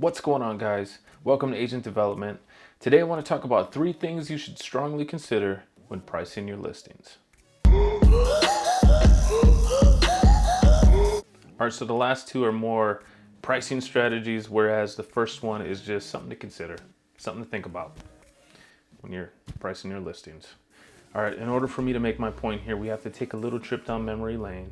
What's going on, guys? Welcome to Agent Development. Today I want to talk about 3 things you should strongly consider when pricing your listings. Alright, so the last 2 are more pricing strategies, whereas the first one is just something to consider, something to think about when you're pricing your listings. Alright, in order for me to make my point here, we have to take a little trip down memory lane.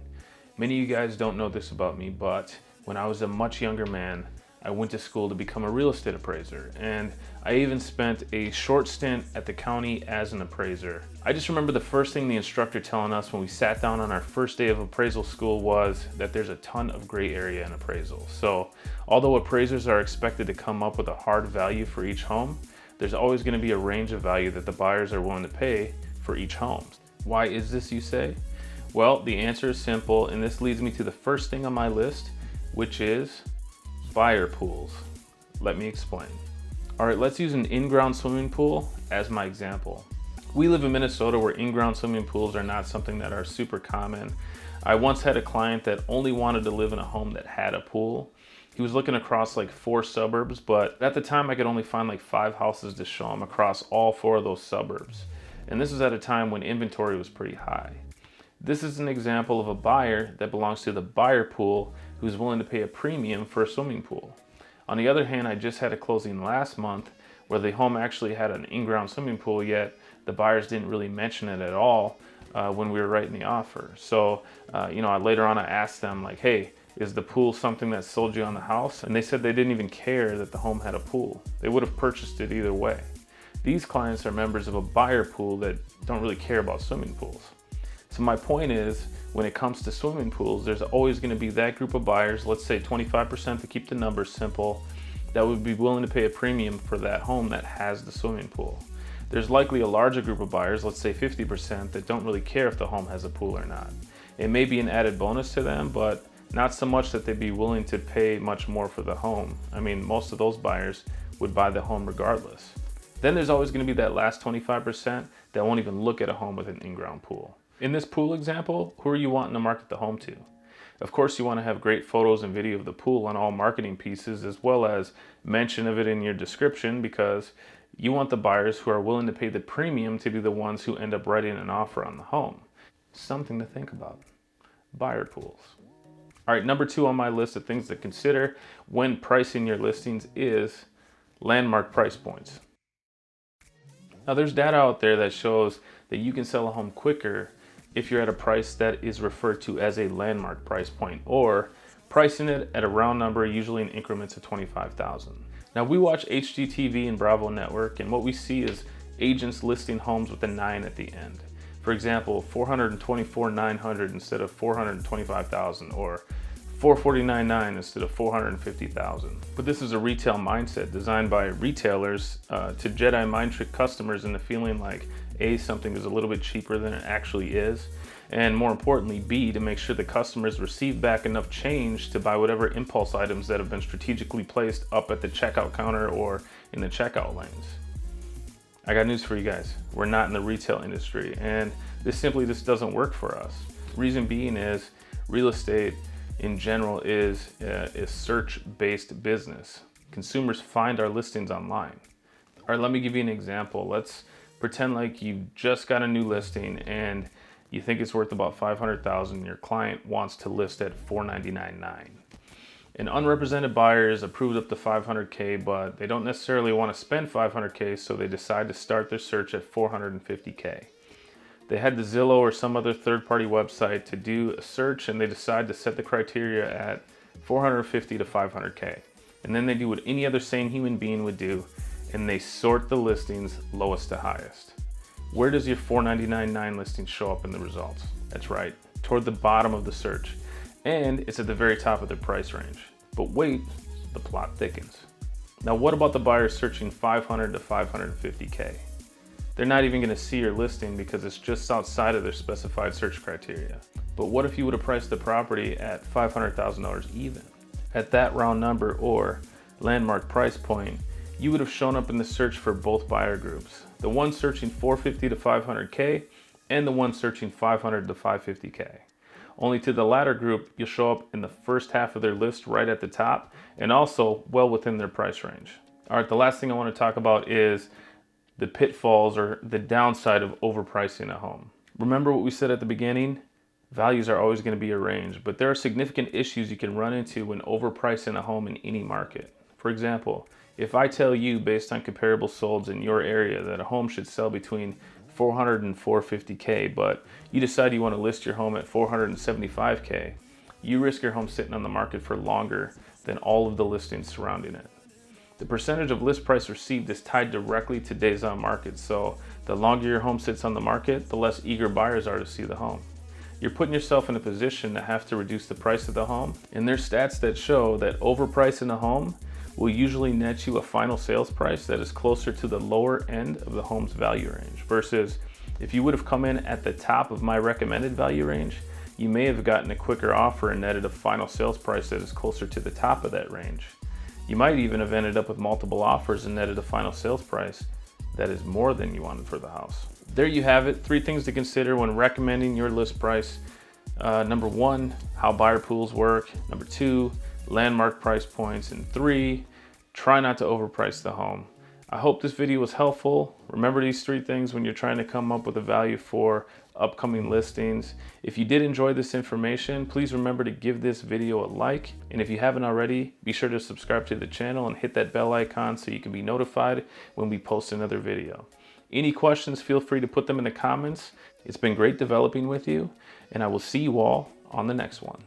Many of you guys don't know this about me, but when I was a much younger man, I went to school to become a real estate appraiser, and I even spent a short stint at the county as an appraiser. I just remember the first thing the instructor telling us when we sat down on our first day of appraisal school was that there's a ton of gray area in appraisal. So although appraisers are expected to come up with a hard value for each home, there's always going to be a range of value that the buyers are willing to pay for each home. Why is this, you say? Well, the answer is simple, and this leads me to the first thing on my list, which is buyer pools. Let me explain. All right, let's use an in-ground swimming pool as my example. We live in Minnesota where in-ground swimming pools are not something that are super common. I once had a client that only wanted to live in a home that had a pool. He was looking across like 4 suburbs, but at the time I could only find like 5 houses to show him across all 4 of those suburbs. And this was at a time when inventory was pretty high. This is an example of a buyer that belongs to the buyer pool who's willing to pay a premium for a swimming pool. On the other hand, I just had a closing last month where the home actually had an in-ground swimming pool, yet the buyers didn't really mention it at all when we were writing the offer. So, later on I asked them like, hey, is the pool something that sold you on the house? And they said they didn't even care that the home had a pool. They would have purchased it either way. These clients are members of a buyer pool that don't really care about swimming pools. So my point is, when it comes to swimming pools, there's always going to be that group of buyers, let's say 25% to keep the numbers simple, that would be willing to pay a premium for that home that has the swimming pool. There's likely a larger group of buyers, let's say 50%, that don't really care if the home has a pool or not. It may be an added bonus to them, but not so much that they'd be willing to pay much more for the home. I mean, most of those buyers would buy the home regardless. Then there's always going to be that last 25% that won't even look at a home with an in-ground pool. In this pool example, who are you wanting to market the home to? Of course, you want to have great photos and video of the pool on all marketing pieces, as well as mention of it in your description, because you want the buyers who are willing to pay the premium to be the ones who end up writing an offer on the home. Something to think about. Buyer pools. All right, number 2 on my list of things to consider when pricing your listings is landmark price points. Now, there's data out there that shows that you can sell a home quicker if you're at a price that is referred to as a landmark price point, or pricing it at a round number, usually in increments of $25,000. Now, we watch HGTV and Bravo Network, and what we see is agents listing homes with a 9 at the end. For example, $424,900 instead of $425,000, or $449,900 instead of $450,000. But this is a retail mindset designed by retailers to Jedi mind trick customers into feeling like A, something is a little bit cheaper than it actually is, and more importantly, B, to make sure the customers receive back enough change to buy whatever impulse items that have been strategically placed up at the checkout counter or in the checkout lanes. I got news for you guys. We're not in the retail industry, and this simply just doesn't work for us. Reason being is real estate in general is a search-based business. Consumers find our listings online. All right, let me give you an example. Let's pretend like you just got a new listing and you think it's worth about $500,000. Your client wants to list at $499,900. An unrepresented buyer is approved up to $500K, but they don't necessarily want to spend $500K, so they decide to start their search at $450K. They head to Zillow or some other third-party website to do a search, and they decide to set the criteria at $450 to $500K. And then they do what any other sane human being would do, and they sort the listings lowest to highest. Where does your $499,900 listing show up in the results? That's right, toward the bottom of the search. And it's at the very top of their price range. But wait, the plot thickens. Now, what about the buyers searching $500 to $550K? They're not even going to see your listing because it's just outside of their specified search criteria. But what if you would have priced the property at $500,000 even? At that round number or landmark price point, you would have shown up in the search for both buyer groups. The one searching $450 to $500K and the one searching $500 to $550K. Only to the latter group, you'll show up in the first half of their list right at the top and also well within their price range. All right, the last thing I want to talk about is the pitfalls or the downside of overpricing a home. Remember what we said at the beginning? Values are always going to be a range, but there are significant issues you can run into when overpricing a home in any market. For example, if I tell you based on comparable solds in your area that a home should sell between 400 and 450K, but you decide you want to list your home at 475K, you risk your home sitting on the market for longer than all of the listings surrounding it. The percentage of list price received is tied directly to days on market, so the longer your home sits on the market, the less eager buyers are to see the home. You're putting yourself in a position to have to reduce the price of the home, and there's stats that show that overpricing a home will usually net you a final sales price that is closer to the lower end of the home's value range, versus if you would have come in at the top of my recommended value range, you may have gotten a quicker offer and netted a final sales price that is closer to the top of that range. You might even have ended up with multiple offers and netted a final sales price that is more than you wanted for the house. There you have it, 3 things to consider when recommending your list price. Number 1, how buyer pools work. Number 2, landmark price points. And 3, try not to overprice the home. I hope this video was helpful. Remember these 3 things when you're trying to come up with a value for upcoming listings. If you did enjoy this information, please remember to give this video a like. And if you haven't already, be sure to subscribe to the channel and hit that bell icon so you can be notified when we post another video. Any questions, feel free to put them in the comments. It's been great developing with you, and I will see you all on the next one.